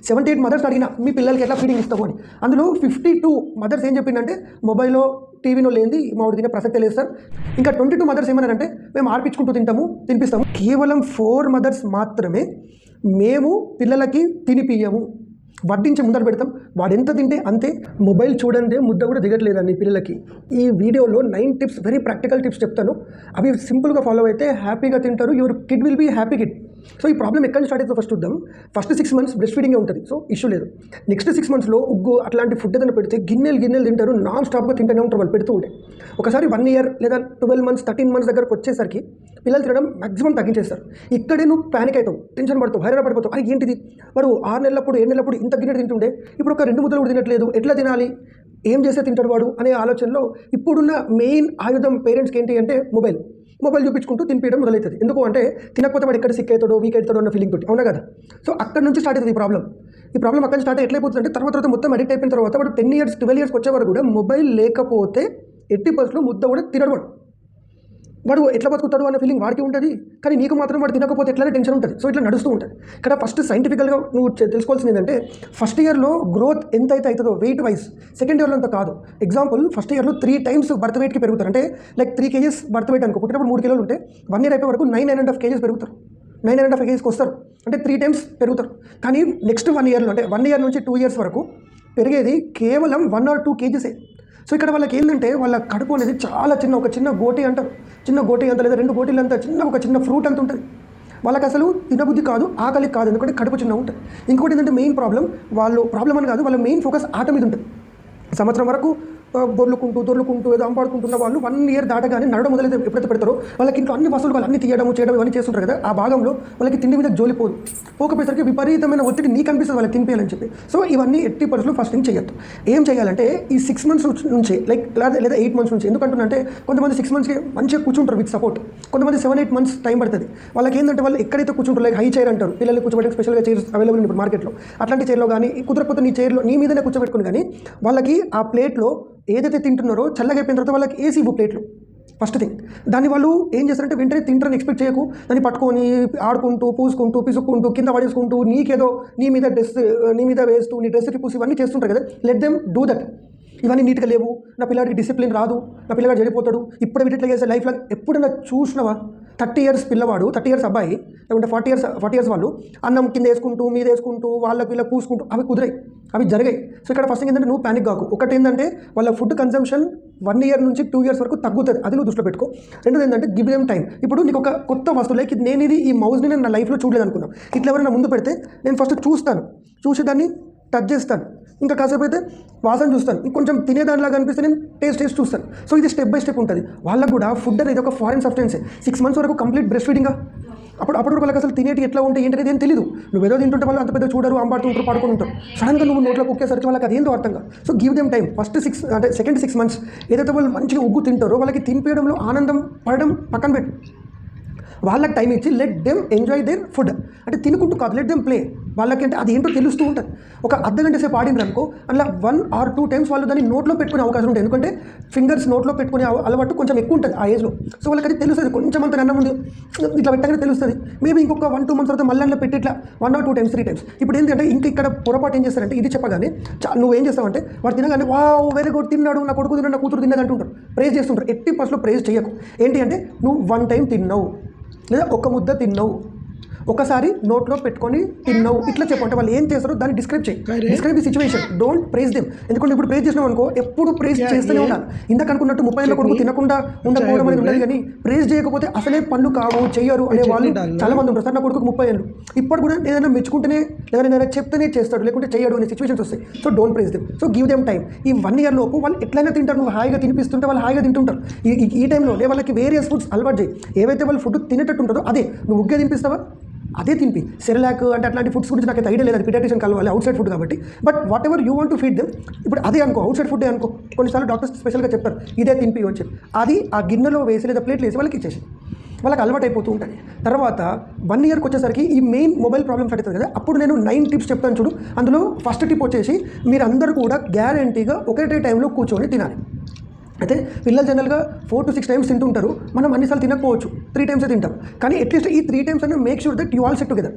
78 mothers అడిగిన మీ పిల్లలకి ఎట్లా ఫీడింగ్ ఇస్తాము అని. అందులో 52 మదర్స్ ఏం చెప్పిందంటే మొబైల్లో టీవీలో లేనిది మామిడి తినే ప్రసక్తే లేదు సార్. ఇంకా 22 మదర్స్ ఏమన్నారంటే మేము ఆడిపించుకుంటూ తినిపిస్తాము. కేవలం 4 మదర్స్ మాత్రమే మేము పిల్లలకి తినిపియము, వడ్డించి ముందర పెడతాం, వాడు ఎంత తింటే అంతే, మొబైల్ చూడండి ముద్ద కూడా దిగట్లేదండి పిల్లలకి. ఈ వీడియోలో 9 టిప్స్, వెరీ ప్రాక్టికల్ టిప్స్ చెప్తాను. అవి సింపుల్గా ఫాలో అయితే హ్యాపీగా తింటారు. Your kid will be happy kid. So ఈ ప్రాబ్లం ఎక్కడి నుంచి స్టార్ట్ అవుతుందో ఫస్ట్ చూద్దాం. ఫస్ట్ 6 months బ్రెస్ట్ ఫీడింగే ఉంటుంది, సో ఇష్యూ లేదు. నెక్స్ట్ 6 monthsలో ఉగ్గు అట్లాంటి ఫుడ్ ఏదైనా పెడితే గిన్నెలు తింటారు, నాన్ స్టాప్గా తింటూనే ఉంటారు వాళ్ళు పెడుతూ ఉంటే. ఒకసారి 1 year లేదా 12 months 13 months దగ్గరకు వచ్చేసరికి పిల్లలు తినడం మ్యాక్సిమం తగ్గించేస్తారు. ఇక్కడే నువ్వు ప్యానిక్ అవుతావు, టెన్షన్ పడతావు, హైరాణ పడిపోతావు. అది ఏంటిది, వాడు 6 నెలలప్పుడు 7 నెలలప్పుడు ఇంత గిన్నె తింటుండే ఇప్పుడు ఒక 2 ముద్దలు కూడా తినట్లేదు, ఎట్లా తినాలి, ఏం చేస్తే తింటాడు వాడు అనే ఆలోచనలో ఇప్పుడున్న మెయిన్ ఆయుధం పేరెంట్స్కి ఏంటి అంటే మొబైల్ చూపించుకుంటూ తినిపించడం మొదలవుతుంది. ఎందుకు అంటే తినకపోతే వాడు ఎక్కడ సిక్ అవుతాడో వీక్ అవుతాడో అన్న ఫీలింగ్ తోటి, అవునా కదా. సో అక్కడ నుంచి స్టార్ట్ అవుతుంది ఈ ప్రాబ్లం అక్కడ స్టార్ట్ ఎట్లయిపోతుంది అంటే తర్వాత మొత్తం అడిక్ట్ అయిపోయిన తర్వాత వాడు 10 years 12 years వచ్చే వరకు కూడా మొబైల్ లేకపోతే 80% ముద్ద కూడా తినడు. వాడు ఎట్లా బతుకుతాడు అన్న ఫీలింగ్ వాడికి ఉంటుంది, కానీ నీకు మాత్రం వాడు తినకపోతే ఎట్లా టెన్షన్ ఉంటుంది. సో ఇట్లా నడుస్తూ ఉంటుంది. ఇక్కడ ఫస్ట్ సైంటిఫికల్గా నువ్వు తెలుసుకోవాల్సింది ఏంటంటే ఫస్ట్ ఇయర్లో గ్రోత్ ఎంత అయితే అవుతుందో వెయిట్ వైజ్, సెకండ్ ఇయర్లో అంత కాదు. ఎగ్జాంపుల్ ఫస్ట్ ఇయర్లో 3 times బర్త్ వెయిట్కి పెరుగుతారు. అంటే లైక్ 3 kgs బర్త్ వెయిట్ అనుకో, పుట్టినప్పుడు 3 kilos ఉంటే 1 year అయిపోయే వరకు 9.5 kgs పెరుగుతారు, 9.5 kgs వస్తారు, అంటే 3 times పెరుగుతారు. కానీ నెక్స్ట్ 1 yearలో అంటే 1 year నుంచి 2 years వరకు పెరిగేది కేవలం 1 or 2 kgs. సో ఇక్కడ వాళ్ళకి ఏంటంటే వాళ్ళ కడుపు అనేది చాలా ఒక చిన్న గోటి అంటారు, చిన్న గోటి అంత లేదా 2 గోటీలు అంతా ఒక చిన్న ఫ్రూట్ అంత ఉంటుంది. వాళ్ళకి అసలు తినబుద్ధి కాదు, ఆకలి కాదు, ఎందుకంటే కడుపు చిన్న ఉంటుంది. ఇంకోటి ఏంటంటే మెయిన్ ప్రాబ్లం అని కాదు, వాళ్ళ మెయిన్ ఫోకస్ ఆట మీద ఉంటుంది. సంవత్సరం వరకు దొర్లుకుంటూ ఏదో అంపాడుకుంటున్న వాళ్ళు 1 year దాటగానే నడవడం మొదలైతే ఎప్పుడైతే పెడతారో వాళ్ళకి ఇంట్లో అన్ని వస్తువులు వాళ్ళు అన్ని చేయడం ఇవన్నీ చేస్తుంటారు కదా, ఆ భాగంలో వాళ్ళకి తిండి మీద జోలిపోదు. పోకపోయేసరికి విపరీతమైన ఒత్తిడి నీకు అనిపిస్తుంది వాళ్ళకి తినిపించాలని చెప్పి. సో ఇవన్నీ 80% ఫాస్టింగ్ చేయొద్దు. ఏం చేయాలంటే ఈ 6 months నుంచి లైక్ లేదా 8 months నుంచి, ఎందుకంటున్నంటే కొంతమంది 6 monthsకి మంచిగా కూర్చుంటారు విత్ సపోర్ట్, కొంతమంది 7-8 months టైం పడుతుంది. వాళ్ళకి ఏంటంటే వాళ్ళు ఎక్కడైతే కూర్చుంటారు లైక్ హై చైర్ అంటారు, పిల్లల్ని కూర్చోబెట్టి స్పెషల్గా చైర్స్ అవైలబుల్ ఇప్పుడు మార్కెట్లో, అట్లాంటి చైర్లో కానీ కుదరకపోతే నీ మీదనే కూర్చోబెట్టుకుని కానీ వాళ్ళకి ఆ ప్లేట్లో ఏదైతే తింటున్నారో చల్లగా అయిపోయిన తర్వాత వాళ్ళకి ఏసీ ఇవ్వు ప్లేట్లు. ఫస్ట్ థింగ్ దాన్ని వాళ్ళు ఏం చేస్తారంటే వెంటనే తింటారని ఎక్స్పెక్ట్ చేయకు, దాన్ని పట్టుకొని ఆడుకుంటూ పూసుకుంటూ పిసుక్కుంటూ కింద పడేసుకుంటూ నీకేదో నీ మీద వేస్తూ నీ డ్రెస్కి పూసి ఇవన్నీ చేస్తుంటారు కదా. Let them do that. ఇవన్నీ నీట్గా లేవు, నా పిల్లడికి డిసిప్లిన్ రాదు, నా పిల్లగాడు చెడిపోతాడు, ఇప్పుడు వీటిలో చేసే లైఫ్లో ఎప్పుడైనా చూసినవా 30 years పిల్లవాడు, 30 years అబ్బాయి లేకుంటే 40 years వాళ్ళు అన్నం కింద వేసుకుంటూ మీద వేసుకుంటూ వీళ్ళకి పూసుకుంటూ అవి కుదిరాయి, అవి జరిగాయి. సో ఇక్కడ ఫస్ట్ ఏంటంటే నువ్వు ప్యానిక్ కాకు. ఒకటి ఏంటంటే వాళ్ళ ఫుడ్ కన్సంప్షన్ 1 year నుంచి 2 years వరకు తగ్గుతుంది, అది నువ్వు దృష్టిలో పెట్టుకో. రెండోది ఏంటంటే గివ్ దెమ్ టైం. ఇప్పుడు నీకు ఒక కొత్త వస్తువు లైక్ ఈ మౌజ్ని నేను నా లైఫ్లో చూడలేదు అనుకున్నాను, ఇట్లా ఎవరైనా ముందు పెడితే నేను ఫస్ట్ చూసి దాన్ని టచ్ చేస్తాను, ఇంకా కాసేపు అయితే వాసన చూస్తాను, ఇంకొంచెం తినేదానిలాగా అనిపిస్తే నేను టేస్ట్ చూస్తాను. సో ఇది స్టెప్ బై స్టెప్ ఉంటుంది. వాళ్ళకు కూడా ఫుడ్ అనేది ఒక ఫారెన్ సబ్స్టెన్స్. 6 months వరకు కంప్లీట్ బ్రెస్ట్ ఫీడింగా, అప్పుడు వాళ్ళకి అసలు తినేటి ఎట్లా ఉంటే ఏంటనేది ఏం తెలియదు. నువ్వు ఏదో తింటుంటే వాళ్ళు అంత పెద్ద చూడరు, అంబాడుతుంటారు, పడుకొని ఉంటారు. సడన్గా నువ్వు నోట్లో కుక్కేసరికి వాళ్ళకి అదేందో అర్థంగా. So give them time. Second 6 months ఏదైతే వాళ్ళు మంచిగా ఉగ్గు తింటారో వాళ్ళకి తినిపించడంలో ఆనందం పడడం పక్కన పెట్టు, వాళ్ళకి టైం ఇచ్చి let them enjoy their food. అంటే తినుకుంటూ కాదు, లెట్ దెమ్ ప్లే. వాళ్ళకి అంటే అది ఏంటో తెలుస్తూ ఉంటుంది. ఒక అర్ధగంట సేపు ఆడినారు అనుకో, అలా 1 or 2 times వాళ్ళు దాన్ని నోట్లో పెట్టుకునే అవకాశం ఉంటుంది. ఎందుకంటే ఫింగర్స్ నోట్లో పెట్టుకునే అలవాటు కొంచెం ఎక్కువ ఉంటుంది ఆ ఏజ్లో. సో వాళ్ళకి అది తెలుస్తుంది, కొంచెం అంత అన్నం ముందు ఇట్లా పెట్టగానే తెలుస్తుంది. మేబీ ఇంకొక 1-2 months తర్వాత మళ్ళీ పెట్టి ఇట్లా 1 or 2 times 3 times. ఇప్పుడు ఏంటంటే ఇక్కడ పొరపాటు ఏం చేస్తారంటే ఇది చెప్పగానే నువ్వేం చేస్తావంటే వాడు తినగానే వావ్ వెరీ గుడ్ తిన్నాడు, నా కొడుకు తిన్నాడు, నా కూతురు తిన్నది అంటుంటారు, ప్రేజ్ చేస్తుంటారు. 80% ప్రేజ్ చేయకు. ఏంటి అంటే నువ్వు 1 time తిన్నావు లేదా ఒక ముద్ద తిన్నావు, ఒకసారి నోట్లో పెట్టుకొని తిన్నావు, ఇట్లా చెప్పంటే వాళ్ళు ఏం చేస్తారో దాన్ని describe the situation. Don't praise them. ఎందుకంటే ఇప్పుడు ప్రైజ్ చేసినావు అనుకో ఎప్పుడు ప్రైజ్ చేస్తూనే ఉండాలి. ఇందాక అనుకున్నట్టు 30 ఏళ్ళ కొడుకు తినకుండా ఉండకపోవడం అనేది ఉండదు, కానీ ప్రైజ్ చేయకపోతే అసలే పనులు కావు చెయ్యరు అనే వాళ్ళు చాలా మంది ఉంటారు. సార్ నా కొడుకు 30 ఏళ్ళు ఇప్పుడు కూడా ఏదైనా మెచ్చుకుంటేనే ఏదైనా చెప్తేనే చేస్తాడు, లేకుంటే చేయడు అనే సిచ్యువేషన్స్ వస్తాయి. So don't praise them. So give them time. ఈ 1 year లోపు వాళ్ళు ఎట్లయినా తింటారు, నువ్వు హాయిగా తినిపిస్తుంటే వాళ్ళు హాయిగా తింటుంటారు. ఈ టైంలో వాళ్ళకి వేరియస్ ఫుడ్స్ అలవాటు చేయి. ఏవైతే వాళ్ళు ఫుడ్ తినేటట్టు ఉంటుందో అదే నువ్వు ఉగ్గే తినిపిస్తావా అదే తినిపి. సెరలాక్ అంటే అట్లాంటి ఫుడ్స్ గురించి నాకు ఐడియా లేదు, అది పీడియాట్రిషియన్ కలవాలి, అవుట్ సైడ్ ఫుడ్ కాబట్టి. But what ever you want to feed them, ఇప్పుడు అదే అనుకో, అవుట్ సైడ్ ఫుడ్ అనుకో. కొన్నిసార్లు డాక్టర్స్ స్పెషల్గా చెప్తారు ఇదే తినిపి వచ్చి, అది ఆ గిన్నెలో వేసి లేదా ప్లేట్లు వేసి వాళ్ళకి ఇచ్చేసి వాళ్ళకి అలవాటు అయిపోతూ ఉంటుంది. తర్వాత 1 yearకి వచ్చేసరికి ఈ మెయిన్ మొబైల్ ప్రాబ్లమ్స్ అవుతుంది కదా, అప్పుడు నేను 9 tips చెప్తాను చూడు. అందులో ఫస్ట్ టిప్ వచ్చేసి మీరందరూ కూడా గ్యారంటీగా ఒకటే టైంలో కూర్చొని తినాలి. అయితే పిల్లలు జనరల్గా 4 to 6 times తింటుంటారు, మనం అన్నిసార్లు తినకపోవచ్చు, 3 times తింటాం. కానీ అట్లీస్ట్ ఈ 3 times అన్న make sure that you all set together.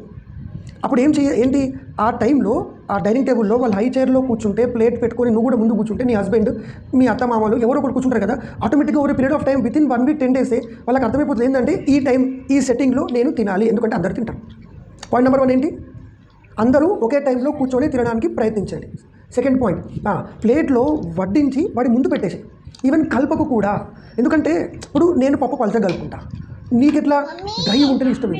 అప్పుడు ఏంటి ఆ టైంలో ఆ డైనింగ్ టేబుల్లో వాళ్ళు హై చైర్లో కూర్చుంటే ప్లేట్ పెట్టుకొని నువ్వు కూడా ముందు కూర్చుంటే నీ హస్బెండ్ మీ అత్త మామలు ఎవరో ఒకరు కూర్చుంటారు కదా, ఆటోమేటిక్గా over period of time within 1 week 10 డేసే వాళ్ళకి అర్థమైపోతుంది ఏంటంటే ఈ టైం ఈ సెట్టింగ్లో నేను తినాలి, ఎందుకంటే అందరు తింటారు. పాయింట్ నెంబర్ 1 ఏంటి, అందరూ ఒకే టైంలో కూర్చొని తినడానికి ప్రయత్నించండి. సెకండ్ పాయింట్, ప్లేట్లో వడ్డించి వాడి ముందు పెట్టేసి, ఈవెన్ కల్పకు కూడా. ఎందుకంటే ఇప్పుడు నేను పప్పు పలచగా కలుపుకుంటా, నీకెట్లా డ్రై ఉంటేనే ఇష్టం.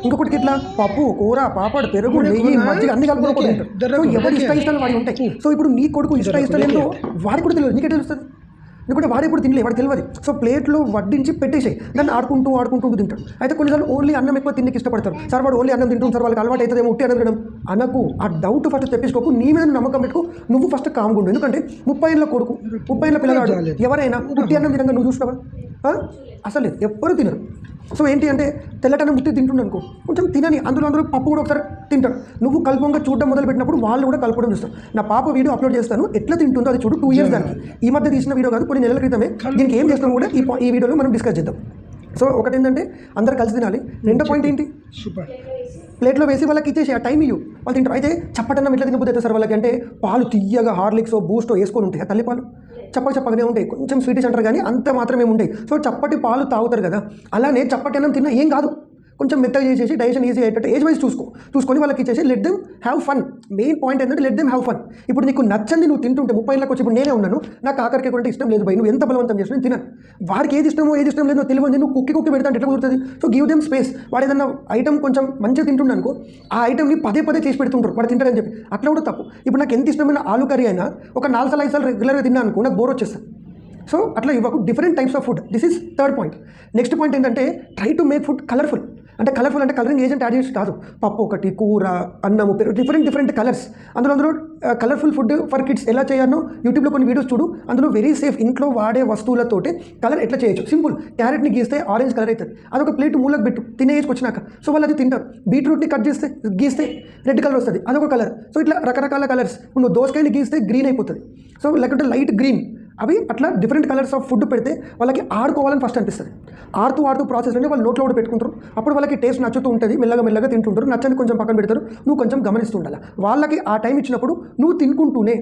ఇంకొకటికి ఎట్లా పప్పు కూర పాపడ్ పెరుగు నెయ్యి మజ్జిగ అన్ని కలుపుకోవడం ఉంటారు. సో ఎవరి ఇష్టాలు వాడి ఉంటాయి. సో ఇప్పుడు నీ కొడుకు ఇష్టం ఏంటో వాడికి కూడా తెలియదు, నీకే తెలుస్తుంది. ఎందుకంటే వాడు ఎప్పుడు తినలే, వాడు తెలియదు. సో ప్లేట్లో వడ్డించి పెట్టేసాయి, దాన్ని ఆడుకుంటూ తింటాడు. అయితే కొన్నిసార్లు ఓన్లీ అన్నం ఎక్కువ తిన్నకి ఇష్టపడతారు. సార్ వాడు ఓన్లీ అన్నం తింటుంది సార్, వాళ్ళకి అలవాటు అవుతుందేమో ఉట్టి అన్నం తినడం అనకు. ఆ డౌట్ ఫస్ట్ తెప్పించుకోకు, నీ మీద నమ్మకం పెట్టుకో, నువ్వు ఫస్ట్ కామ్గా ఉండు. ఎందుకంటే 30 ఏళ్ళ కొడుకు 30 ఏళ్ళ పిల్లగాడు ఎవరైనా ఉట్టి అన్నం తినగా నువ్వు చూసినావా? అసలు ఎవ్వరు తినరు. సో ఏంటి అంటే తెల్లటన్నం ముట్టి తింటుండ అనుకో, కొంచెం తినని, అందరూ పప్పు కూడా ఒకసారి తింటారు. నువ్వు కల్పంగా చూడడం మొదలు పెట్టినప్పుడు వాళ్ళు కూడా కలపడం చూస్తారు. నా పాప వీడియో అప్లోడ్ చేస్తాను, ఎట్లా తింటుందో అది చూడు. 2 ఇయర్స్ దానికి, ఈ మధ్య తీసిన వీడియో కాదు, కొన్ని నెలల క్రితమే. దీనికి ఏం చేస్తాం కూడా ఈ వీడియోలో మనం డిస్కస్ చేద్దాం. సో ఒకటి ఏంటంటే అందరు కలిసి తినాలి. రెండో పాయింట్ ఏంటి, సూపర్ ప్లేట్లో వేసి వాళ్ళకి ఇచ్చేసి ఆ టైం ఇవ్వు, వాళ్ళు తింటారు. అయితే చప్పటన్నం ఎట్లా తినబోతే అవుతుంది సార్ వాళ్ళకి అంటే, పాలు తీయగా హార్లిక్స్ బూస్టో వేసుకొని ఉంటాయి, తల్లిపాలు చప్పగానే ఉంటాయి, కొంచెం స్వీటిష్ అంటారు కానీ అంత మాత్రమే ఉంటాయి. సో చప్పటి పాలు తాగుతారు కదా, అలానే చప్పటి అన్నం తిన్నా ఏం కాదు, కొంచెం మెత్తగా చేసేసి డైజెషన్ ఈజీ అయ్యేటట్టు ఏజ్ వైజ్ చూసుకొని వాళ్ళకి ఇచ్చేసి let them have fun. Main point ఏంటంటే లెట్ దెమ్ హ్యావ్ ఫన్. ఇప్పుడు నీకు నచ్చంది నువ్వు తింటుంటే 30 ఏళ్ళకి వచ్చి ఇప్పుడు నేనే ఉన్నాను, నాకు ఆఖరికి కొంటే ఇష్టం లేదు భయ్, నువ్వు ఎంత బలవంతం చేసినా నేను తినను. వాడికి ఏది ఇష్టం లేదో తెలియదు, నువ్వు కుక్కి పెడతా ఎట్లా కుదురుతుంది? So give them space. వాడు ఏదన్నా ఐటమ్ కొంచెం మంచిగా తింటుండే అనుకో, ఆ ఐటమ్ని పదే చేసి పెడుతుంటారు, వాడు తింటారని చెప్పి, అట్లా కూడా తప్పు. ఇప్పుడు నాకు ఎంత ఇష్టమైన ఆలు కర్రీ అయినా ఒక 4 సార్లు రెగ్యులర్గా తిన్నాను అనుకో, నాకు బోర్ వచ్చేస్తాను. సో అట్లా ఇవ్వకు, different types of food. This is third point. Next point ఏంటంటే try to make food colourful. అంటే కలర్ఫుల్ అంటే కలరింగ్ ఏజెంట్ యాడ్ చేసి కాదు, పప్పు ఒకటి, కూర, అన్నము, పెరుగు, డిఫరెంట్ కలర్స్. అందులో కలర్ఫుల్ ఫుడ్ ఫర్ కిడ్స్ ఎలా చేయాలో యూట్యూబ్లో కొన్ని వీడియోస్ చూడు. అందులో వెరీ సేఫ్, ఇంట్లో వాడే వస్తువులతోటి కలర్ ఎట్లా చేయొచ్చు. సింపుల్, క్యారెట్ని గీస్తే ఆరెంజ్ కలర్ అవుతుంది, అదొక ప్లేట్ మూలకు పెట్టు, తినే ఏజ్కి వచ్చినాక. సో వాళ్ళు అది తింటారు. బీట్రూట్ని కట్ చేస్తే గీస్తే రెడ్ కలర్ వస్తుంది, అదొక కలర్. సో ఇట్లా రకరకాల కలర్స్. నువ్వు దోసకాయని గీస్తే గ్రీన్ అయిపోతుంది, సో లేకుంటే లైట్ గ్రీన్. అవి అట్లా డిఫరెంట్ కలర్స్ ఆఫ్ ఫుడ్ పెడితే వాళ్ళకి ఆడుకోవాలని ఫస్ట్ అనిపిస్తుంది. ఆడుతూ ప్రాసెస్లోనే వాళ్ళు నోట్లో కూడా పెట్టుకుంటారు. అప్పుడు వాళ్ళకి టేస్ట్ నచ్చుతూ ఉంటుంది, మెల్లగా తింటుంటారు. నచ్చని కొంచెం పక్కన పెడతారు, నువ్వు కొంచెం గమనిస్తూ ఉండాలి. వాళ్ళకి ఆ టైం ఇచ్చినప్పుడు నువ్వు తినుకుంటూనే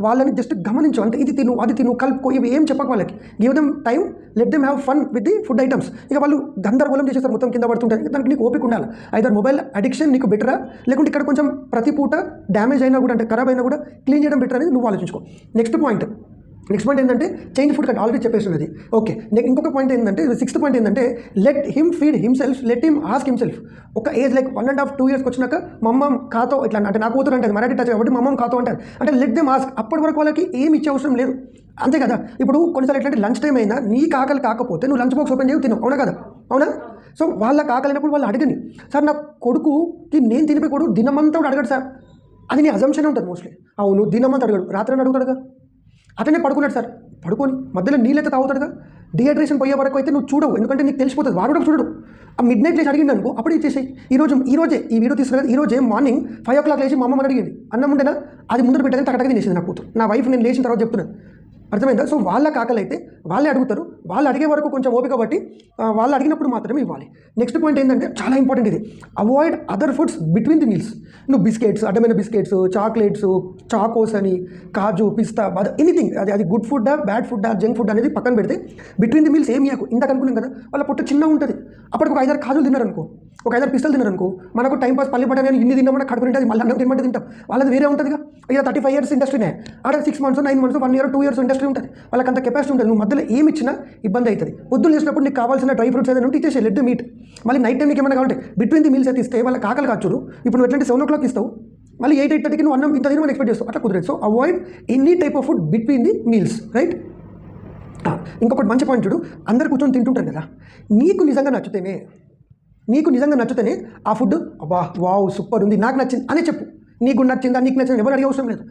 వాళ్ళని జస్ట్ గమనించు, అంటే ఇది తిను అది తిను కలుపుకో, ఇవి ఏం చెప్పక వాళ్ళకి. Give them time, let them have fun with the food items. ఇక వాళ్ళు గందరగోళం చేసేస్తారు, మొత్తం కింద పడుతుంటుంది. దానికి నీకు ఓపిక ఉండాలి. ఐదర్ మొబైల్ అడిక్షన్ నీకు బెటరా, లేకుంటే ఇక్కడ కొంచెం ప్రతి పూట డ్యామేజ్ అయినా కూడా, అంటే ఖరాబ్ అయినా కూడా క్లీన్ చేయడం బెటర్ అనేది నువ్వు ఆలోచించుకో. నెక్స్ట్ పాయింట్ ఏంటంటే చేంజ్ ఫుడ్ కట్, ఆల్రెడీ చెప్పేసినది. ఓకే, ఇంకొక పాయింట్ ఏంటంటే, 6th పాయింట్ ఏంటంటే let him feed himself, let him ask himself. ఒక ఏజ్ లైక్ 1.5 2 ఇయర్స్కి వచ్చినాక మమ్మం ఖాతో ఇట్లా, అంటే నా కూతురు అంటే మరాఠీ టచ్ కాబట్టి మమ్మం ఖాతో అంటారు. అంటే లెట్ దెమ్ ఆస్క్. అప్పటి వరకు వాళ్ళకి ఏమి ఇచ్చే అవసరం లేదు, అంతే కదా. ఇప్పుడు కొన్నిసార్లు ఎట్లంటే లంచ్ టైం అయినా నీకు ఆకలి కాకపోతే నువ్వు లంచ్ బాక్స్ ఓపెన్ చేసి తినవు, అవునా కదా, అవునా? సో వాళ్ళకి ఆకలినప్పుడు వాళ్ళు అడగని, సార్ నా కొడుకుకి నేను తినిపోయి కొడుకు దినమంతా కూడా అడగడు సార్, అది నీ అజంప్షన్ ఉంటుంది మోస్ట్లీ. అవును దినమంతా అడగడు, రాత్రి అడుగుతాడుగా, అతనే పడుకున్నాడు సార్, పడుకొని మధ్యలో నీళ్ళైతే తాగుతాడుగా. డిహైడ్రేషన్ పోయే వరకు అయితే నువ్వు చూడవు, ఎందుకంటే నీకు తెలిసిపోతుంది. వాడు కూడా చూడడు. ఆ మిడ్ నైట్ లేచి అడిగింది అనుకో, అప్పుడు ఇచ్చేసాయి. ఈరోజే ఈ వీడియో తీసుకున్నది, ఈరోజే మార్నింగ్ 5 o'clock లేచి మా అమ్మని అడిగింది, అన్నం ఉండేనా, అది ముందర పెట్టేది టకటక తినేసింది నా కూతురు. నా వైఫ్ నేను లేచిన తర్వాత చెప్తున్నాను, అర్థమైందా? సో వాళ్ళ ఆకలి అయితే వాళ్ళే అడుగుతారు, వాళ్ళు అడిగే వరకు కొంచెం ఓపిక బట్టి వాళ్ళు అడిగినప్పుడు మాత్రమే ఇవ్వాలి. నెక్స్ట్ పాయింట్ ఏంటంటే చాలా ఇంపార్టెంట్ ఇది, avoid other foods between the meals. నువ్వు బిస్కెట్స్, అడ్డమైన బిస్కెట్స్, చాక్లెట్స్, చాకోస్ అని, కాజు, పిస్తా, బాదం, ఎనీథింగ్, అది గుడ్ ఫుడ్డా బ్యాడ్ ఫుడ్డా జంక్ ఫుడ్ అనేది పక్కన పెడితే బిట్వీన్ ది మీల్స్ ఏమి ఇవ్వకు. ఇందాక అనుకున్నాం కదా, వాళ్ళ పొట్ట చిన్నగా ఉంటుంది, అప్పటికి ఒక 5-6 కాజులు తిన్నారనుకో, ఒక 5-6 పిస్తలు తిన్నారనుకో, మనకు టైం పాస్ పల్లి పట్టాలని ఇన్ని తిన్నామంటే కడుపు నింటుంది, మళ్ళీ అన్నం తినమంటే తింటాం. వాళ్ళది వేరే ఉంటుందిగా. ఇక 35 years ఇండస్ట్రీనే, ఆడ 6 months 9 months 1 year 2 years industry ఉంటుంది, వాళ్ళకి అంత కెపాసిటీ ఉంటుంది. నువ్వు మధ్యలో ఏమి ఇచ్చినా ఇబ్బంది అవుతుంది. పొద్దున్న చేసినప్పుడు నీకు కావాల్సిన డ్రై ఫ్రూట్స్ ఏదైనా ఉంటే ఇచ్చేసి లెట్ మీట్. మళ్ళీ నైట్ టైం నీకు ఏమైనా కావాలంటే బిట్వీన్ ది మీల్స్ అయితే ఇస్తే వాళ్ళకి ఆకలి కాచుడు. ఇప్పుడు నువ్వు ఎట్లంటే 7 o'clock ఇస్తావు, మళ్ళీ 8-8:30కి నువ్వు అన్నం ఇంత తినమని ఎక్స్పెక్ట్ చేస్తావు, అట్లా కుదరదు. So avoid any type of food between the meals, right? ఇంకొకటి మంచి పాయింట్ చూడు, అందరు కూర్చొని తింటుంటారు కదా, నీకు నిజంగా నచ్చితేనే ఆ ఫుడ్ అబ్బా వావ్ సూపర్ ఉంది, నాకు నచ్చింది అని చెప్పు. నీకు నచ్చిందా, నీకు నచ్చింది ఎవరు అడిగే అవసరం లేదు.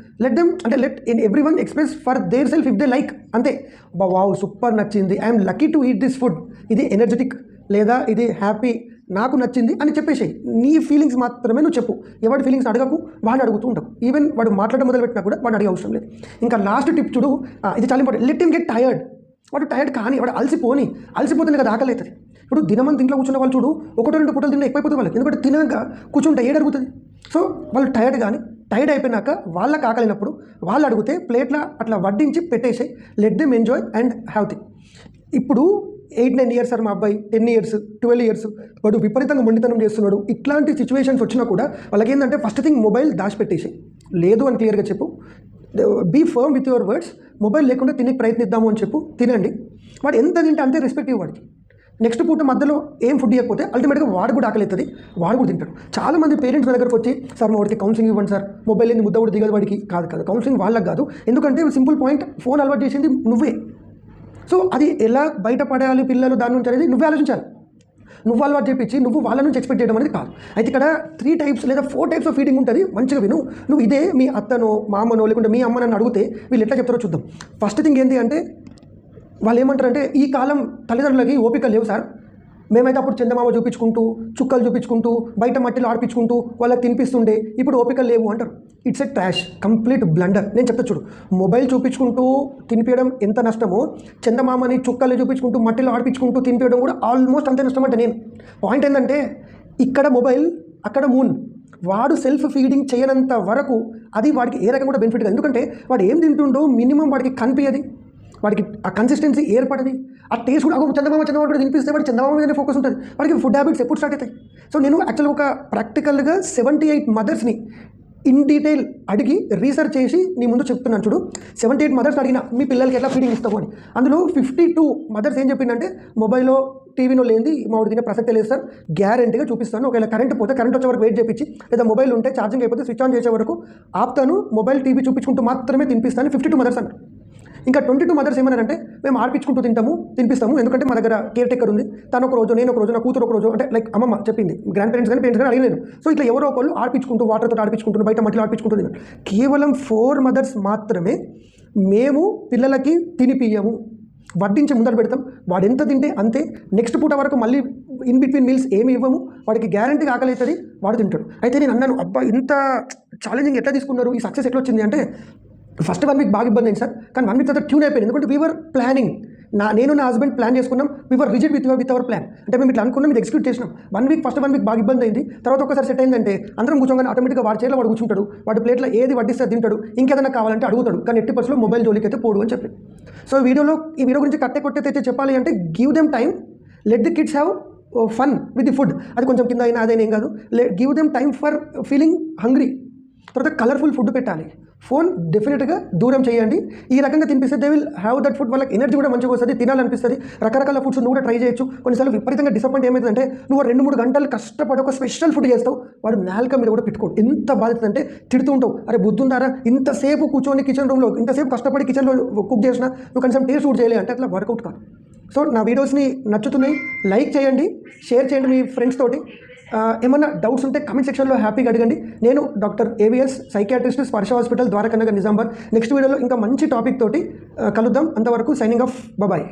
Let everyone express for their self if they like, అంతే. అబ్బా వావ్ సూపర్ నచ్చింది, I'm lucky to eat this food, ఇది ఎనర్జెటిక్ లేదా ఇది హ్యాపీ, నాకు నచ్చింది అని చెప్పేసి నీ ఫీలింగ్స్ మాత్రమే నువ్వు చెప్పు. ఎవరి ఫీలింగ్స్ అడగకు, వాడిని అడుగుతూ ఉండకు. ఈవెన్ వాడు మాట్లాడడం మొదలుపెట్టినా కూడా వాడిని అడిగే అవసరం లేదు. ఇంకా లాస్ట్ టిప్ చూడు, ఇది చాలా important. Let him get tired. వాడు టైర్డ్ కానీ, వాడు అలసిపోతుంది కదా, ఆకలి అవుతుంది. ఇప్పుడు దినమంతా ఇంట్లో కూర్చున్న వాళ్ళు చూడు, 1-2 పూటలు తిన్నా ఎక్కువైపోతుంది వాళ్ళకి, ఎందుకంటే తినక కూర్చుంటే ఏడరుగుతుంది. సో వాళ్ళు టైర్డ్ అయిపోయినాక వాళ్ళకి ఆకలినప్పుడు వాళ్ళు అడిగితే ప్లేట్ల అట్లా వడ్డించి పెట్టేసి let them enjoy and have thing. ఇప్పుడు 8-9 ఇయర్స్ సార్ మా అబ్బాయి, 10 ఇయర్స్ 12 ఇయర్స్ వాడు విపరీతంగా మొండితనం చేస్తున్నాడు. ఇట్లాంటి సిచ్యువేషన్స్ వచ్చినా కూడా వాళ్ళకి ఏంటంటే ఫస్ట్ థింగ్ మొబైల్ దాచిపెట్టేసి లేదు అని క్లియర్గా చెప్పు. Be firm with your words. Mobile లేకుండా తినే ప్రయత్నిద్దాము అని చెప్పు, తినండి. వాడు ఎంత తింటే అంతే రెస్పెక్ట్ వాడికి. నెక్స్ట్ పూట మధ్యలో ఏం ఫుడ్ ఇవ్వకపోతే అల్టిమేట్గా వాడు కూడా ఆకలి అవుతుంది, వాడు కూడా తింటాడు. చాలామంది పేరెంట్స్ దగ్గరకు వచ్చి సార్ మా వాడికి కౌన్సిలింగ్ ఇవ్వండి సార్, మొబైల్ ఏంది ముద్ద కూడా దిగదు వాడికి. కాదు కౌన్సిలింగ్ వాళ్ళకి కాదు. ఎందుకంటే సింపుల్ పాయింట్, ఫోన్ అలవాటు చేసింది నువ్వే. సో అది ఎలా బయటపడాలి పిల్లలు దాని నుంచి అనేది నువ్వే ఆలోచించాలి. నువ్వు అలవాటు చేపించి నువ్వు వాళ్ళ నుంచి ఎక్స్పెక్ట్ చేయడం అనేది కాదు. అయితే ఇక్కడ 3 టైప్స్ లేదా 4 టైప్స్ ఆఫ్ ఫీడింగ్ ఉంటుంది. మంచిగా విను. నువ్వు ఇదే మీ అత్తనో మామనో లేకుంటే మీ అమ్మ నన్ను అడిగితే వీళ్ళు ఎట్లా చెప్తారో చూద్దాం. ఫస్ట్ థింగ్ ఏంటి అంటే వాళ్ళు ఏమంటారంటే ఈ కాలం తల్లిదండ్రులకి ఓపిక లేవు సార్, మేమైతే అప్పుడు చందమామ చూపించుకుంటూ చుక్కలు చూపించుకుంటూ బయట మట్టిలో ఆడిపించుకుంటూ వాళ్ళకి తినిపిస్తుండే, ఇప్పుడు ఓపిక లేవు అంటారు. It's a trash, complete blunder. నేను చెప్తా చూడు, మొబైల్ చూపించుకుంటూ తినిపించడం ఎంత నష్టమో చందమామని చుక్కలు చూపించుకుంటూ మట్టిలో ఆడిపించుకుంటూ తినిపించడం కూడా ఆల్మోస్ట్ అంతే నష్టం. అంటే నేను పాయింట్ ఏంటంటే ఇక్కడ మొబైల్ అక్కడ మూన్. వాడు సెల్ఫ్ ఫీడింగ్ చేయనంత వరకు అది వాడికి ఏ రకంగా కూడా బెనిఫిట్ కాదు. ఎందుకంటే వాడు ఏం తింటుండో మినిమం వాడికి కనిపించదు, వాడికి ఆ కన్సిస్టెన్సీ ఏర్పడది, ఆ టేస్ట్ కూడా చందమామ కూడా తినిపిస్తే వాడికి చందమామ మీదనే ఫోకస్ ఉంటుంది. వాడికి ఫుడ్ హ్యాబిట్స్ ఎప్పుడు స్టార్ట్ అవుతాయి. సో నేను యాక్చువల్గా ఒక ప్రాక్టికల్గా 78 మదర్స్ని ఇన్ డీటెయిల్ అడిగి రీసెర్చ్ చేసి నీ ముందు చెప్తున్నాను చూడు. 78 మదర్స్ అడిగిన మీ పిల్లలకి ఎట్లా ఫీడింగ్ ఇస్తాము అని. అందులో 52 మదర్స్ ఏం చెప్పిందంటే మొబైల్లో టీవీలో లేనిది మా వాడు తినే ప్రసక్తే లేదు సార్, గ్యారెంటీగా చూపిస్తాను. ఒకవేళ కరెంట్ పోతే కరెంట్ వచ్చే వరకు వెయిట్ చేయించి, లేదా మొబైల్ ఉంటే ఛార్జింగ్ అయిపోతే స్విచ్ ఆన్ చేసే వరకు ఆపుతాను, మొబైల్ టీవీ చూపించుకుంటూ మాత్రమే తినిపిస్తాను. 52 మదర్స్ అన్నారు. ఇంకా 22 మదర్స్ ఏమన్నారంటే మేము ఆడిపించుకుంటూ తినిపిస్తాము, ఎందుకంటే మా దగ్గర కేర్ టేకర్ ఉంది, తను ఒక రోజు, నేను ఒక రోజు, నా కూతురు ఒక రోజు, అంటే లైక్ అమ్మమ్మ చెప్పింది, గ్రాండ్ పేరెంట్స్ కానీ పేరెంట్స్ కానీ అడిగలేదు. సో ఇట్లా ఎవరో ఒకళ్ళు ఆడిపించుకుంటూ వాటర్తో ఆడిపించుకుంటూ బయట మట్టిలో ఆడిపించుకుంటుంది. కేవలం 4 మదర్స్ మాత్రమే మేము పిల్లలకి తినిపియ్యము, వడ్డించి ముందర పెడతాం, వాడు ఎంత తింటే అంతే. నెక్స్ట్ పూట వరకు మళ్ళీ ఇన్ బిట్వీన్ మీల్స్ ఏమి ఇవ్వము, వాడికి గ్యారంటీగా ఆకలి అవుతుంది, వాడు తింటాడు. అయితే నేను అన్నాను, అబ్బా ఇంత ఛాలెంజింగ్ ఎట్లా తీసుకున్నారు, ఈ సక్సెస్ ఎట్లా వచ్చింది అంటే ఫస్ట్ 1 వీక్ బాగా ఇబ్బంది అయింది సార్, కానీ 1 వీక్ తర్వాత ట్యూన్ అయిపోయింది. ఎందుకంటే వీవర్ ప్లానింగ్, నేను నా హస్బెండ్ ప్లాన్ చేసుకున్నాం, we were rigid with our plan. అంటే మేము ఇట్లా అనుకున్నాం, ఇది ఎగ్జిక్యూట్ చేసినాం. ఫస్ట్ 1 వీక్ బాగా ఇబ్బంది అయింది. తర్వాత ఒకసారి సెట్ అయిందంటే అందరం కూర్చోగానే ఆటోమేటిక్గా వాడి చేతిలో వాడు కూర్చుంటాడు, వాడి ప్లేట్లో ఏది వడ్డిస్తే తింటాడు, ఇంకేదైనా కావాలంటే అడుగుతాడు, కానీ 80% మొబైల్ జోలికి అయితే పోడు అని చెప్పి. సో ఈ వీడియో గురించి కొట్టేతే చెప్పాలి అంటే give them time, let the kids have fun with the food. అది కొంచెం కింద అయినా అదేం కాదు, give them time for feeling hungry. తర్వాత కలర్ఫుల్ ఫుడ్ పెట్టాలి. ఫోన్ డెఫినెట్గా దూరం చేయండి. ఈ రకంగా తినిపిస్తే they will have that food, వాళ్ళకి ఎనర్జీ కూడా మంచిగా వస్తుంది, తినాలనిపిస్తుంది. రకరకాల ఫుడ్స్ నువ్వు కూడా ట్రై చేయొచ్చు. కొన్నిసార్లు విపరీతంగా డిసప్పాయింట్ ఏమవుతుందంటే నువ్వు 2-3 గంటలు కష్టపడి ఒక స్పెషల్ ఫుడ్ చేస్తావు, వాడు నాలుక మీద కూడా పెట్టుకోడు. ఎంత బాధ్యత అంటే తిడుతూ ఉంటావు, అరే బుద్ధుందారా ఇంతసేపు కూర్చొని కిచెన్ రూమ్లో ఇంతసేపు కష్టపడి కిచెన్లో కుక్ చేసినా నువ్వు కనీసం టేస్ట్ కూడా చేయలే అంటే అట్లా వర్కౌట్ కాదు. సో నా వీడియోస్ని నచ్చుతున్నాయి, లైక్ చేయండి, షేర్ చేయండి మీ ఫ్రెండ్స్ తోటి. ఏమన్నా డౌట్స్ ఉంటే కమెంట్ సెక్షన్లో హ్యాపీగా అడగండి. నేను డాక్టర్ ఏవిఎస్, సైకియాట్రిస్ట్, స్పర్శ హాస్పిటల్, ద్వారకా నగర్, నిజామాబాద్. నెక్స్ట్ వీడియోలో ఇంకా మంచి టాపిక్ తోటి కలుద్దాం. అంతవరకు సైనింగ్ ఆఫ్, బాయ్.